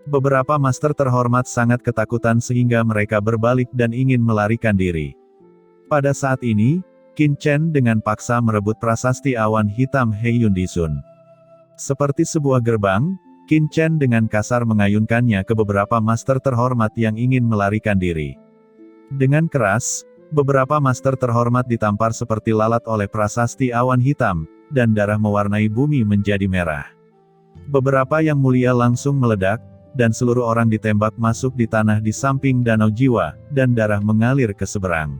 Beberapa master terhormat sangat ketakutan sehingga mereka berbalik dan ingin melarikan diri. Pada saat ini, Qin Chen dengan paksa merebut prasasti awan hitam Heiyun Dizun. Seperti sebuah gerbang, Qin Chen dengan kasar mengayunkannya ke beberapa master terhormat yang ingin melarikan diri. Dengan keras, beberapa master terhormat ditampar seperti lalat oleh prasasti awan hitam, dan darah mewarnai bumi menjadi merah. Beberapa yang mulia langsung meledak, dan seluruh orang ditembak masuk di tanah di samping danau jiwa, dan darah mengalir ke seberang.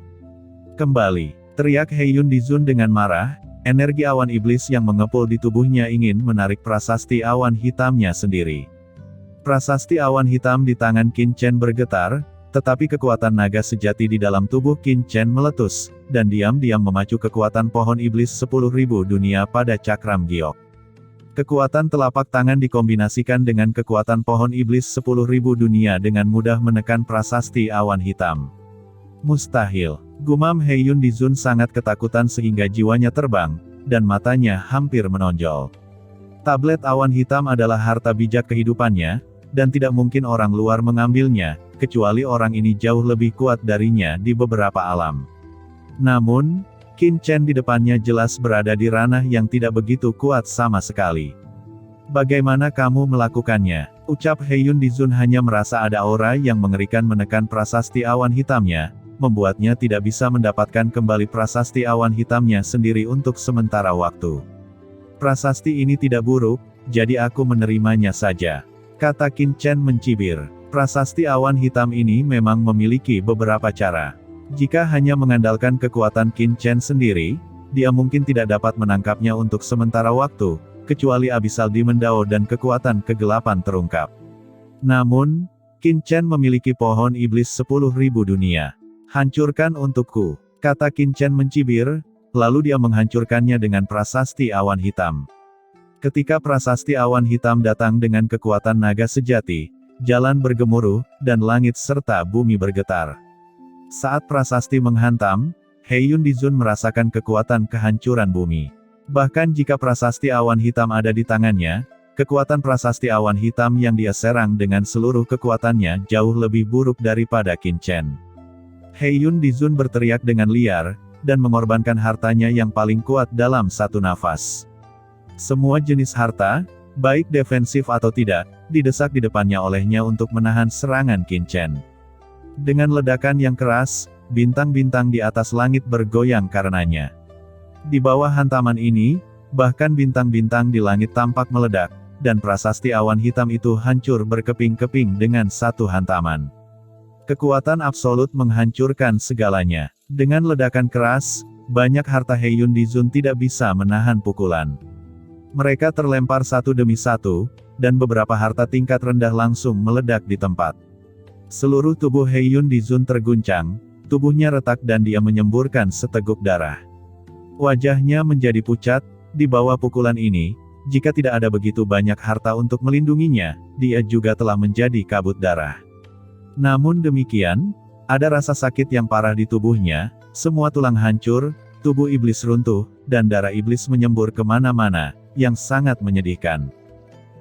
Kembali, teriak Heiyun Dizun dengan marah, energi awan iblis yang mengepul di tubuhnya ingin menarik prasasti awan hitamnya sendiri. Prasasti awan hitam di tangan Qin Chen bergetar, tetapi kekuatan naga sejati di dalam tubuh Qin Chen meletus, dan diam-diam memacu kekuatan pohon iblis 10.000 dunia pada cakram giok. Kekuatan telapak tangan dikombinasikan dengan kekuatan pohon iblis 10.000 dunia dengan mudah menekan prasasti awan hitam. Mustahil, gumam Heiyun Dizun sangat ketakutan sehingga jiwanya terbang, dan matanya hampir menonjol. Tablet awan hitam adalah harta bijak kehidupannya, dan tidak mungkin orang luar mengambilnya, kecuali orang ini jauh lebih kuat darinya di beberapa alam. Namun, Qin Chen di depannya jelas berada di ranah yang tidak begitu kuat sama sekali. Bagaimana kamu melakukannya? Ucap Heiyun Dizun hanya merasa ada aura yang mengerikan menekan prasasti awan hitamnya, membuatnya tidak bisa mendapatkan kembali prasasti awan hitamnya sendiri untuk sementara waktu. Prasasti ini tidak buruk, jadi aku menerimanya saja, kata Qin Chen mencibir. Prasasti awan hitam ini memang memiliki beberapa cara. Jika hanya mengandalkan kekuatan Qin Chen sendiri, dia mungkin tidak dapat menangkapnya untuk sementara waktu, kecuali Abyssal Demon Dao dan kekuatan kegelapan terungkap. Namun, Qin Chen memiliki pohon iblis 10.000 dunia. Hancurkan untukku, kata Qin Chen mencibir, lalu dia menghancurkannya dengan prasasti awan hitam. Ketika prasasti awan hitam datang dengan kekuatan naga sejati, jalan bergemuruh, dan langit serta bumi bergetar. Saat prasasti menghantam, Heiyun Dizun merasakan kekuatan kehancuran bumi. Bahkan jika prasasti awan hitam ada di tangannya, kekuatan prasasti awan hitam yang dia serang dengan seluruh kekuatannya jauh lebih buruk daripada Qin Chen. Heiyun Dizun berteriak dengan liar, dan mengorbankan hartanya yang paling kuat dalam satu nafas. Semua jenis harta, baik defensif atau tidak, didesak di depannya olehnya untuk menahan serangan Qin Chen. Dengan ledakan yang keras, bintang-bintang di atas langit bergoyang karenanya. Di bawah hantaman ini, bahkan bintang-bintang di langit tampak meledak, dan prasasti awan hitam itu hancur berkeping-keping dengan satu hantaman. Kekuatan absolut menghancurkan segalanya. Dengan ledakan keras, banyak harta Heiyun Dizun tidak bisa menahan pukulan. Mereka terlempar satu demi satu, dan beberapa harta tingkat rendah langsung meledak di tempat. Seluruh tubuh Heiyun Dizun terguncang, tubuhnya retak dan dia menyemburkan seteguk darah. Wajahnya menjadi pucat, di bawah pukulan ini, jika tidak ada begitu banyak harta untuk melindunginya, dia juga telah menjadi kabut darah. Namun demikian, ada rasa sakit yang parah di tubuhnya, semua tulang hancur, tubuh iblis runtuh, dan darah iblis menyembur kemana-mana, yang sangat menyedihkan.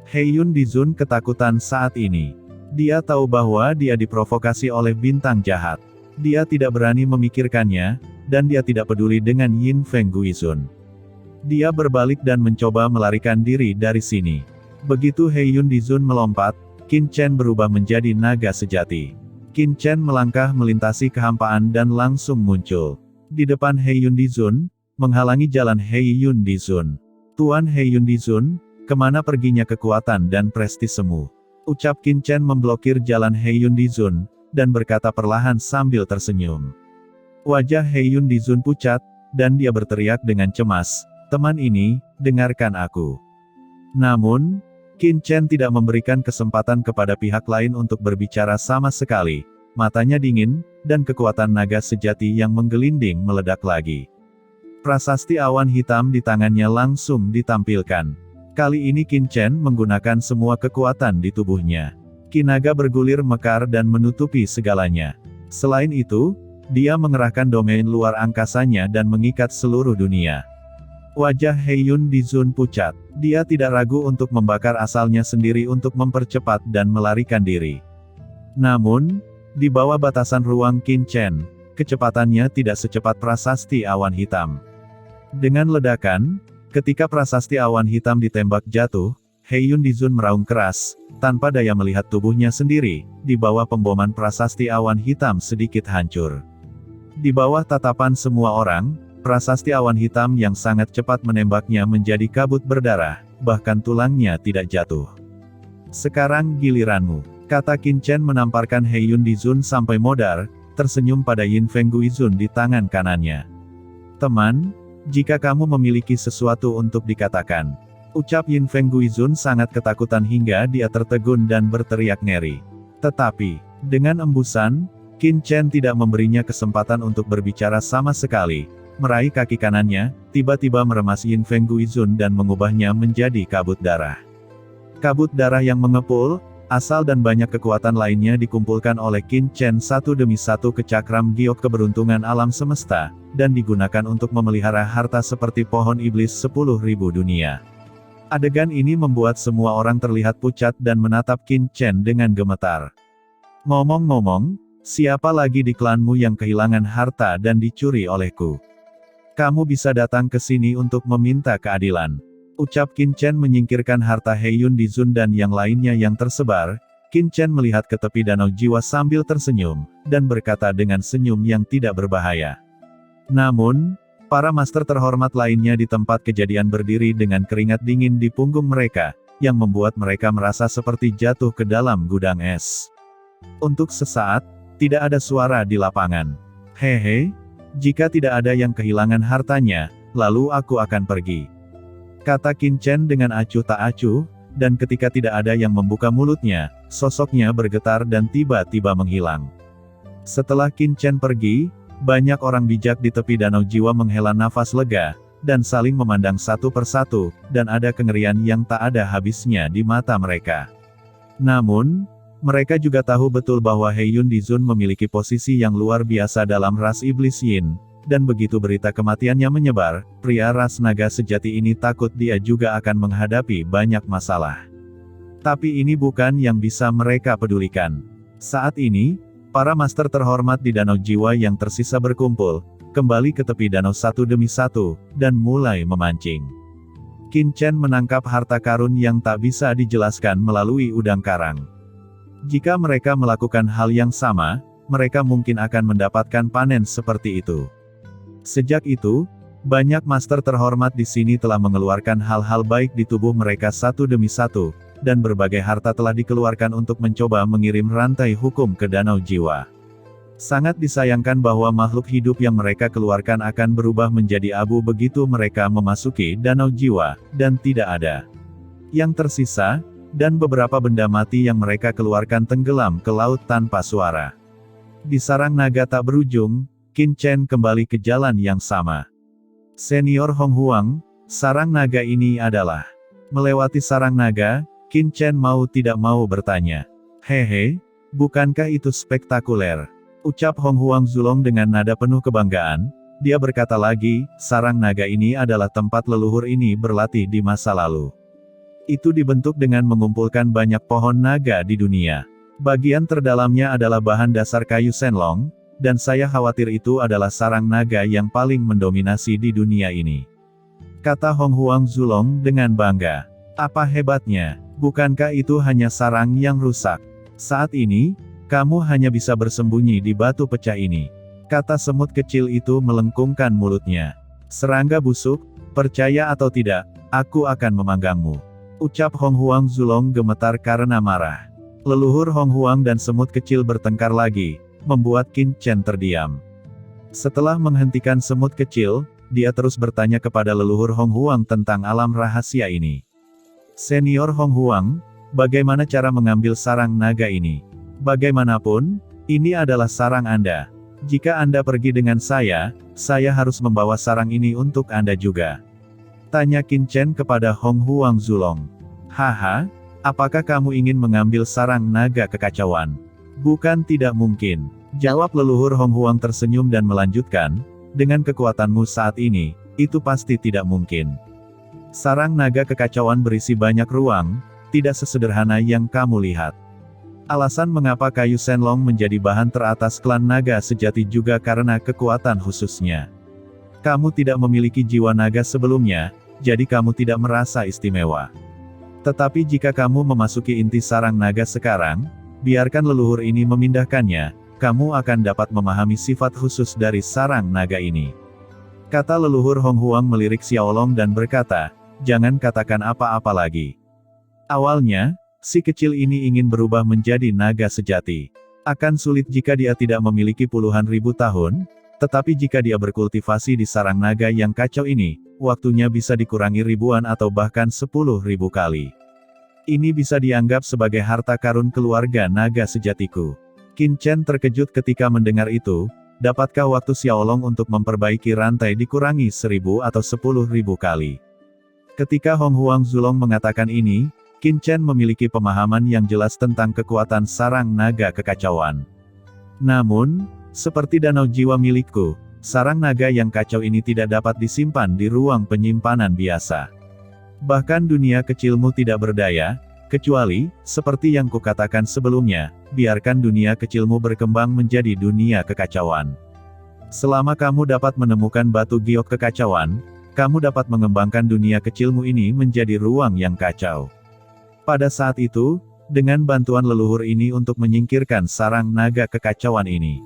Heiyun Dizun ketakutan saat ini. Dia tahu bahwa dia diprovokasi oleh bintang jahat. Dia tidak berani memikirkannya, dan dia tidak peduli dengan Yin Feng Guizun. Dia berbalik dan mencoba melarikan diri dari sini. Begitu Heiyun Dizun melompat, Qin Chen berubah menjadi naga sejati. Qin Chen melangkah melintasi kehampaan dan langsung muncul di depan Heiyun Dizun, menghalangi jalan Heiyun Dizun. Tuan Heiyun Dizun, kemana perginya kekuatan dan prestisemu? Ucap Qin Chen memblokir jalan Heiyun Dizun, dan berkata perlahan sambil tersenyum. Wajah Heiyun Dizun pucat, dan dia berteriak dengan cemas, "Teman ini, dengarkan aku." Namun, Qin Chen tidak memberikan kesempatan kepada pihak lain untuk berbicara sama sekali. Matanya dingin, dan kekuatan naga sejati yang menggelinding meledak lagi. Prasasti awan hitam di tangannya langsung ditampilkan. Kali ini Qin Chen menggunakan semua kekuatan di tubuhnya. Ki naga bergulir mekar dan menutupi segalanya. Selain itu, dia mengerahkan domain luar angkasanya dan mengikat seluruh dunia. Wajah Hyun Dizun pucat. Dia tidak ragu untuk membakar asalnya sendiri untuk mempercepat dan melarikan diri. Namun, di bawah batasan ruang Qin Chen, kecepatannya tidak secepat prasasti awan hitam. Dengan ledakan, ketika prasasti awan hitam ditembak jatuh, Hyun Dizun meraung keras, tanpa daya melihat tubuhnya sendiri, di bawah pemboman prasasti awan hitam sedikit hancur. Di bawah tatapan semua orang, prasasti awan hitam yang sangat cepat menembaknya menjadi kabut berdarah, bahkan tulangnya tidak jatuh. Sekarang giliranmu, kata Qin Chen menamparkan Hyun Dizun sampai modar, tersenyum pada Yin Feng Guizun di tangan kanannya. Teman, jika kamu memiliki sesuatu untuk dikatakan. Ucap Yin Feng Guizun sangat ketakutan hingga dia tertegun dan berteriak ngeri. Tetapi, dengan embusan, Qin Chen tidak memberinya kesempatan untuk berbicara sama sekali. Meraih kaki kanannya, tiba-tiba meremas Yin Feng Guizun dan mengubahnya menjadi kabut darah. Kabut darah yang mengepul, asal dan banyak kekuatan lainnya dikumpulkan oleh Qin Chen satu demi satu ke cakram giok keberuntungan alam semesta, dan digunakan untuk memelihara harta seperti pohon iblis 10.000 dunia. Adegan ini membuat semua orang terlihat pucat dan menatap Qin Chen dengan gemetar. Ngomong-ngomong, siapa lagi di klanmu yang kehilangan harta dan dicuri olehku? Kamu bisa datang ke sini untuk meminta keadilan. Ucap Qin Chen menyingkirkan harta Hyun Dizun dan yang lainnya yang tersebar. Qin Chen melihat ke tepi danau jiwa sambil tersenyum, dan berkata dengan senyum yang tidak berbahaya. Namun, para master terhormat lainnya di tempat kejadian berdiri dengan keringat dingin di punggung mereka, yang membuat mereka merasa seperti jatuh ke dalam gudang es. Untuk sesaat, tidak ada suara di lapangan. Hehe. Jika tidak ada yang kehilangan hartanya, lalu aku akan pergi. Kata Qin Chen dengan acuh tak acuh, dan ketika tidak ada yang membuka mulutnya, sosoknya bergetar dan tiba-tiba menghilang. Setelah Qin Chen pergi, banyak orang bijak di tepi danau jiwa menghela nafas lega, dan saling memandang satu persatu, dan ada kengerian yang tak ada habisnya di mata mereka. Namun, mereka juga tahu betul bahwa Hyun Dizun memiliki posisi yang luar biasa dalam ras iblis Yin, dan begitu berita kematiannya menyebar, pria ras naga sejati ini takut dia juga akan menghadapi banyak masalah. Tapi ini bukan yang bisa mereka pedulikan. Saat ini, para master terhormat di danau jiwa yang tersisa berkumpul, kembali ke tepi danau satu demi satu, dan mulai memancing. Qin Chen menangkap harta karun yang tak bisa dijelaskan melalui udang karang. Jika mereka melakukan hal yang sama, mereka mungkin akan mendapatkan panen seperti itu. Sejak itu, banyak master terhormat di sini telah mengeluarkan hal-hal baik di tubuh mereka satu demi satu, dan berbagai harta telah dikeluarkan untuk mencoba mengirim rantai hukum ke danau jiwa. Sangat disayangkan bahwa makhluk hidup yang mereka keluarkan akan berubah menjadi abu begitu mereka memasuki danau jiwa, dan tidak ada yang tersisa, dan beberapa benda mati yang mereka keluarkan tenggelam ke laut tanpa suara. Di sarang naga tak berujung, Qin Chen kembali ke jalan yang sama. Senior Hong Huang, sarang naga ini adalah. Melewati sarang naga, Qin Chen mau tidak mau bertanya. Hehe, bukankah itu spektakuler? Ucap Hong Huang Zulong dengan nada penuh kebanggaan. Dia berkata lagi, sarang naga ini adalah tempat leluhur ini berlatih di masa lalu. Itu dibentuk dengan mengumpulkan banyak pohon naga di dunia. Bagian terdalamnya adalah bahan dasar kayu senlong, dan saya khawatir itu adalah sarang naga yang paling mendominasi di dunia ini. Kata Hong Huang Zulong dengan bangga. Apa hebatnya, bukankah itu hanya sarang yang rusak? Saat ini, kamu hanya bisa bersembunyi di batu pecah ini. Kata semut kecil itu melengkungkan mulutnya. Serangga busuk, percaya atau tidak, aku akan memanggangmu. Ucap Hong Huang Zulong gemetar karena marah. Leluhur Hong Huang dan semut kecil bertengkar lagi, membuat Qin Chen terdiam. Setelah menghentikan semut kecil, dia terus bertanya kepada leluhur Hong Huang tentang alam rahasia ini. Senior Hong Huang, bagaimana cara mengambil sarang naga ini? Bagaimanapun, ini adalah sarang Anda. Jika Anda pergi dengan saya harus membawa sarang ini untuk Anda juga. Tanya Qin Chen kepada Hong Huang Zulong. Haha, apakah kamu ingin mengambil sarang naga kekacauan? Bukan tidak mungkin. Jawab leluhur Hong Huang tersenyum dan melanjutkan, dengan kekuatanmu saat ini, itu pasti tidak mungkin. Sarang naga kekacauan berisi banyak ruang, tidak sesederhana yang kamu lihat. Alasan mengapa kayu Shenlong menjadi bahan teratas klan naga sejati juga karena kekuatan khususnya. Kamu tidak memiliki jiwa naga sebelumnya, jadi kamu tidak merasa istimewa. Tetapi jika kamu memasuki inti sarang naga sekarang, biarkan leluhur ini memindahkannya, kamu akan dapat memahami sifat khusus dari sarang naga ini. Kata leluhur Hong Huang melirik Xiaolong dan berkata, jangan katakan apa-apa lagi. Awalnya, si kecil ini ingin berubah menjadi naga sejati. Akan sulit jika dia tidak memiliki puluhan ribu tahun, tetapi jika dia berkultivasi di sarang naga yang kacau ini, waktunya bisa dikurangi ribuan atau bahkan 10.000 kali. Ini bisa dianggap sebagai harta karun keluarga naga sejatiku. Qin Chen terkejut ketika mendengar itu, dapatkah waktu Xiaolong untuk memperbaiki rantai dikurangi 1.000 atau 10.000 kali? Ketika Hong Huang Zulong mengatakan ini, Qin Chen memiliki pemahaman yang jelas tentang kekuatan sarang naga kekacauan. Namun, seperti danau jiwa milikku, sarang naga yang kacau ini tidak dapat disimpan di ruang penyimpanan biasa. Bahkan dunia kecilmu tidak berdaya, kecuali, seperti yang kukatakan sebelumnya, biarkan dunia kecilmu berkembang menjadi dunia kekacauan. Selama kamu dapat menemukan batu giok kekacauan, kamu dapat mengembangkan dunia kecilmu ini menjadi ruang yang kacau. Pada saat itu, dengan bantuan leluhur ini untuk menyingkirkan sarang naga kekacauan ini.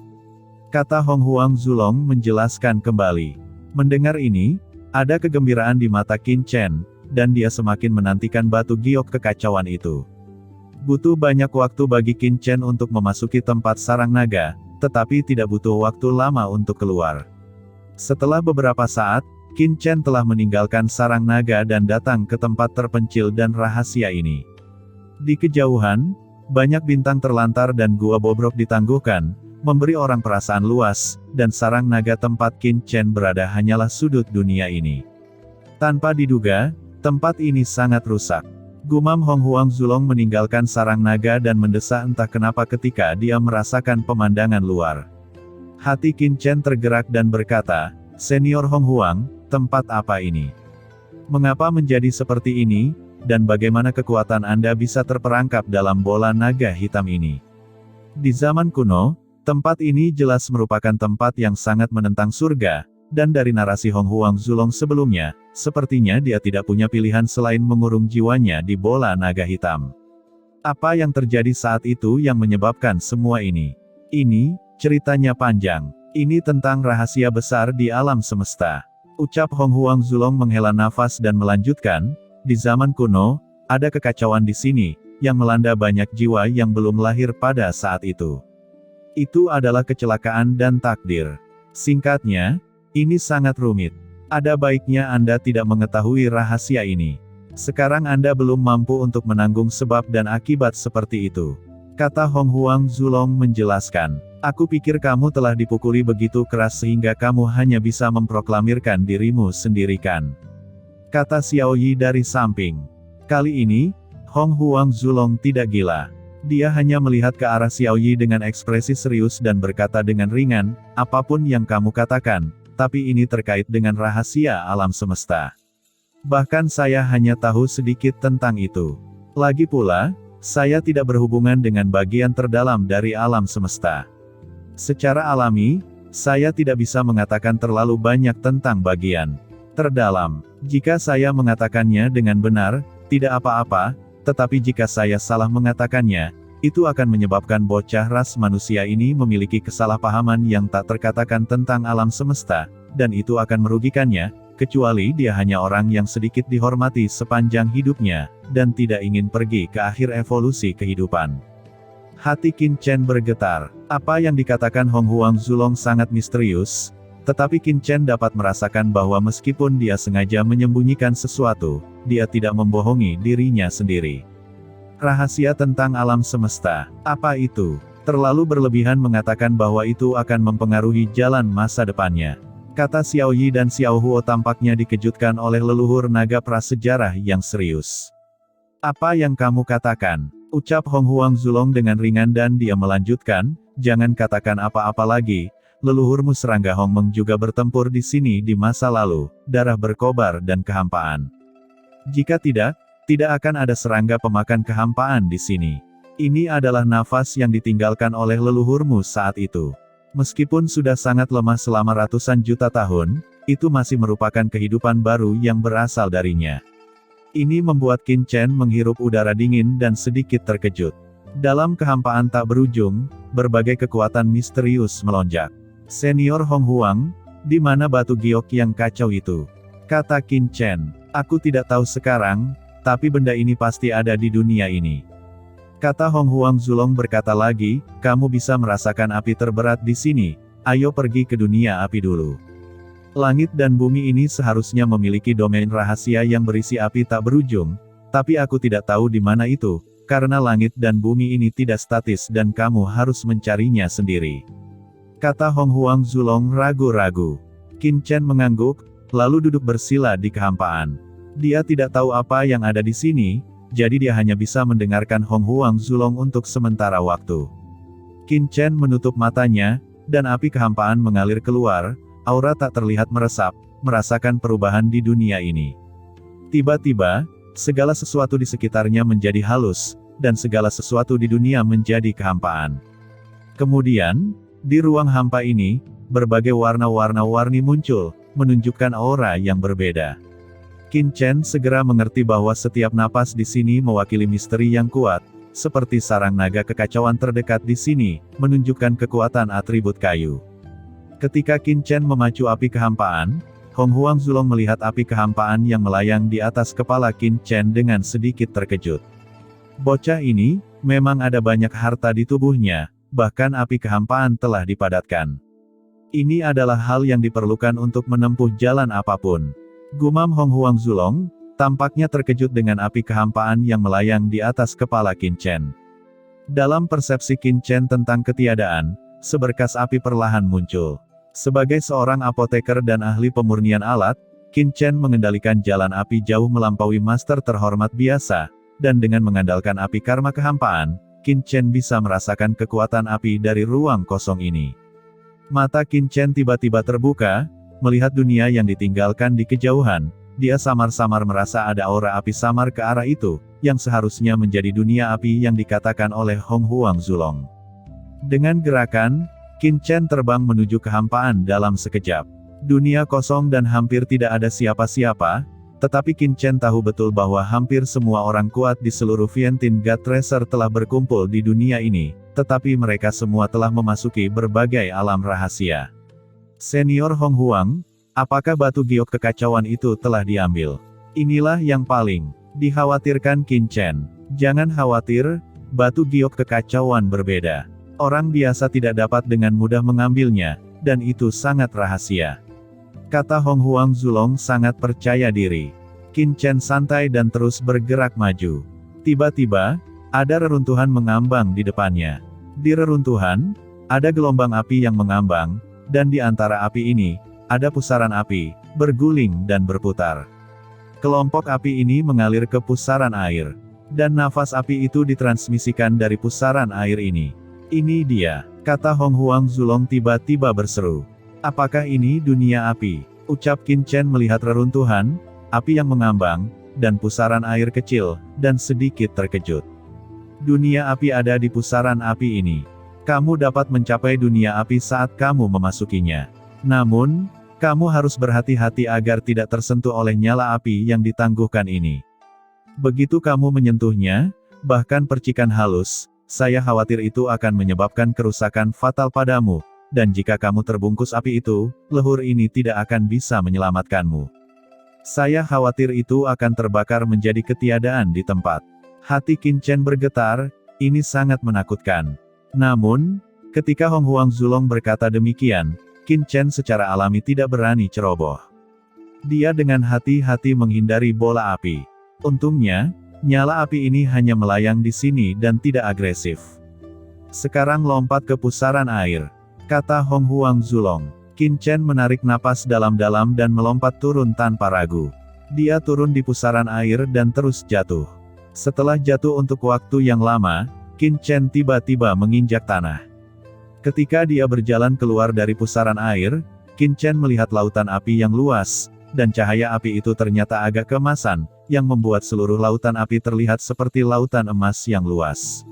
Kata Hong Huang Zulong menjelaskan kembali. Mendengar ini, ada kegembiraan di mata Qin Chen, dan dia semakin menantikan batu giok kekacauan itu. Butuh banyak waktu bagi Qin Chen untuk memasuki tempat sarang naga, tetapi tidak butuh waktu lama untuk keluar. Setelah beberapa saat, Qin Chen telah meninggalkan sarang naga dan datang ke tempat terpencil dan rahasia ini. Di kejauhan, banyak bintang terlantar dan gua bobrok ditangguhkan, memberi orang perasaan luas, dan sarang naga tempat Qin Chen berada hanyalah sudut dunia ini. Tanpa diduga, tempat ini sangat rusak. Gumam Hong Huang Zulong meninggalkan sarang naga dan mendesah entah kenapa ketika dia merasakan pemandangan luar. Hati Qin Chen tergerak dan berkata, Senior Hong Huang, tempat apa ini? Mengapa menjadi seperti ini? Dan bagaimana kekuatan Anda bisa terperangkap dalam bola naga hitam ini? Di zaman kuno, tempat ini jelas merupakan tempat yang sangat menentang surga, dan dari narasi Hong Huang Zulong sebelumnya, sepertinya dia tidak punya pilihan selain mengurung jiwanya di bola naga hitam. Apa yang terjadi saat itu yang menyebabkan semua ini? Ini, ceritanya panjang. Ini tentang rahasia besar di alam semesta. Ucap Hong Huang Zulong menghela nafas dan melanjutkan, di zaman kuno, ada kekacauan di sini, yang melanda banyak jiwa yang belum lahir pada saat itu. Itu adalah kecelakaan dan takdir. Singkatnya, ini sangat rumit. Ada baiknya Anda tidak mengetahui rahasia ini. Sekarang Anda belum mampu untuk menanggung sebab dan akibat seperti itu. Kata Hong Huang Zulong menjelaskan. Aku pikir kamu telah dipukuli begitu keras sehingga kamu hanya bisa memproklamirkan dirimu sendiri kan? Kata Xiao Yi dari samping. Kali ini, Hong Huang Zulong tidak gila. Dia hanya melihat ke arah Xiao Yi dengan ekspresi serius dan berkata dengan ringan, apapun yang kamu katakan, tapi ini terkait dengan rahasia alam semesta. Bahkan saya hanya tahu sedikit tentang itu. Lagi pula, saya tidak berhubungan dengan bagian terdalam dari alam semesta. Secara alami, saya tidak bisa mengatakan terlalu banyak tentang bagian terdalam. Jika saya mengatakannya dengan benar, tidak apa-apa, tetapi jika saya salah mengatakannya, itu akan menyebabkan bocah ras manusia ini memiliki kesalahpahaman yang tak terkatakan tentang alam semesta, dan itu akan merugikannya, kecuali dia hanya orang yang sedikit dihormati sepanjang hidupnya, dan tidak ingin pergi ke akhir evolusi kehidupan. Hati Qin Chen bergetar. Apa yang dikatakan Hong Huang Zulong sangat misterius, tetapi Qin Chen dapat merasakan bahwa meskipun dia sengaja menyembunyikan sesuatu, dia tidak membohongi dirinya sendiri. Rahasia tentang alam semesta. Apa itu? Terlalu berlebihan mengatakan bahwa itu akan mempengaruhi jalan masa depannya. Kata Xiao Yi dan Xiao Huo tampaknya dikejutkan oleh leluhur naga prasejarah yang serius. Apa yang kamu katakan? Ucap Hong Huang Zulong dengan ringan dan dia melanjutkan, jangan katakan apa-apa lagi. Leluhurmu Serangga Hong Meng juga bertempur di sini di masa lalu, darah berkobar dan kehampaan. Jika tidak, tidak akan ada serangga pemakan kehampaan di sini. Ini adalah nafas yang ditinggalkan oleh leluhurmu saat itu. Meskipun sudah sangat lemah selama ratusan juta tahun, itu masih merupakan kehidupan baru yang berasal darinya. Ini membuat Qin Chen menghirup udara dingin dan sedikit terkejut. Dalam kehampaan tak berujung, berbagai kekuatan misterius melonjak. Senior Hong Huang, di mana batu giok yang kacau itu? Kata Qin Chen. Aku tidak tahu sekarang, tapi benda ini pasti ada di dunia ini. Kata Hong Huang Zulong berkata lagi, kamu bisa merasakan api terberat di sini, ayo pergi ke dunia api dulu. Langit dan bumi ini seharusnya memiliki domain rahasia yang berisi api tak berujung, tapi aku tidak tahu di mana itu. Karena langit dan bumi ini tidak statis dan kamu harus mencarinya sendiri. Kata Hong Huang Zulong ragu-ragu. Qin Chen mengangguk, lalu duduk bersila di kehampaan. Dia tidak tahu apa yang ada di sini, jadi dia hanya bisa mendengarkan Hong Huang Zulong untuk sementara waktu. Qin Chen menutup matanya, dan api kehampaan mengalir keluar, aura tak terlihat meresap, merasakan perubahan di dunia ini. Tiba-tiba, segala sesuatu di sekitarnya menjadi halus, dan segala sesuatu di dunia menjadi kehampaan. Kemudian, di ruang hampa ini, berbagai warna-warni muncul, menunjukkan aura yang berbeda. Qin Chen segera mengerti bahwa setiap napas di sini mewakili misteri yang kuat, seperti sarang naga kekacauan terdekat di sini, menunjukkan kekuatan atribut kayu. Ketika Qin Chen memacu api kehampaan, Hong Huang Zulong melihat api kehampaan yang melayang di atas kepala Qin Chen dengan sedikit terkejut. Bocah ini, memang ada banyak harta di tubuhnya, bahkan api kehampaan telah dipadatkan. Ini adalah hal yang diperlukan untuk menempuh jalan apapun. Gumam Hong Huang Zulong, tampaknya terkejut dengan api kehampaan yang melayang di atas kepala Qin Chen. Dalam persepsi Qin Chen tentang ketiadaan, seberkas api perlahan muncul. Sebagai seorang apoteker dan ahli pemurnian alat, Qin Chen mengendalikan jalan api jauh melampaui master terhormat biasa, dan dengan mengandalkan api karma kehampaan, Qin Chen bisa merasakan kekuatan api dari ruang kosong ini. Mata Qin Chen tiba-tiba terbuka, melihat dunia yang ditinggalkan di kejauhan, dia samar-samar merasa ada aura api samar ke arah itu, yang seharusnya menjadi dunia api yang dikatakan oleh Hong Huang Zulong. Dengan gerakan, Qin Chen terbang menuju kehampaan dalam sekejap. Dunia kosong dan hampir tidak ada siapa-siapa, tetapi Qin Chen tahu betul bahwa hampir semua orang kuat di seluruh Vientiane God Tracer telah berkumpul di dunia ini, tetapi mereka semua telah memasuki berbagai alam rahasia. Senior Hong Huang, apakah batu giok kekacauan itu telah diambil? Inilah yang paling dikhawatirkan Qin Chen. Jangan khawatir, batu giok kekacauan berbeda. Orang biasa tidak dapat dengan mudah mengambilnya, dan itu sangat rahasia. Kata Hong Huang Zulong sangat percaya diri. Qin Chen santai dan terus bergerak maju. Tiba-tiba, ada reruntuhan mengambang di depannya. Di reruntuhan, ada gelombang api yang mengambang, dan di antara api ini, ada pusaran api, berguling dan berputar. Kelompok api ini mengalir ke pusaran air. Dan nafas api itu ditransmisikan dari pusaran air ini. Ini dia, kata Hong Huang Zulong tiba-tiba berseru. Apakah ini dunia api? Ucap Qin Chen melihat reruntuhan, api yang mengambang, dan pusaran air kecil, dan sedikit terkejut. Dunia api ada di pusaran api ini. Kamu dapat mencapai dunia api saat kamu memasukinya. Namun, kamu harus berhati-hati agar tidak tersentuh oleh nyala api yang ditangguhkan ini. Begitu kamu menyentuhnya, bahkan percikan halus, saya khawatir itu akan menyebabkan kerusakan fatal padamu. Dan jika kamu terbungkus api itu, lehur ini tidak akan bisa menyelamatkanmu. Saya khawatir itu akan terbakar menjadi ketiadaan di tempat. Hati Qin Chen bergetar, ini sangat menakutkan. Namun, ketika Hong Huang Zulong berkata demikian, Qin Chen secara alami tidak berani ceroboh. Dia dengan hati-hati menghindari bola api. Untungnya, nyala api ini hanya melayang di sini dan tidak agresif. Sekarang lompat ke pusaran air. Kata Hong Huang Zulong. Qin Chen menarik napas dalam-dalam dan melompat turun tanpa ragu. Dia turun di pusaran air dan terus jatuh. Setelah jatuh untuk waktu yang lama, Qin Chen tiba-tiba menginjak tanah. Ketika dia berjalan keluar dari pusaran air, Qin Chen melihat lautan api yang luas, dan cahaya api itu ternyata agak keemasan, yang membuat seluruh lautan api terlihat seperti lautan emas yang luas.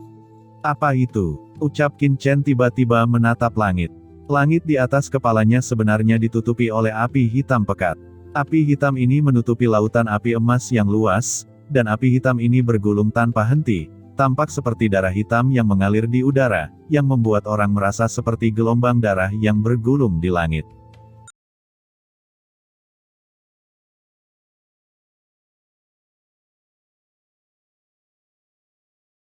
"Apa itu?" ucap Qin Chen tiba-tiba menatap langit. Langit di atas kepalanya sebenarnya ditutupi oleh api hitam pekat. Api hitam ini menutupi lautan api emas yang luas, dan api hitam ini bergulung tanpa henti, tampak seperti darah hitam yang mengalir di udara, yang membuat orang merasa seperti gelombang darah yang bergulung di langit.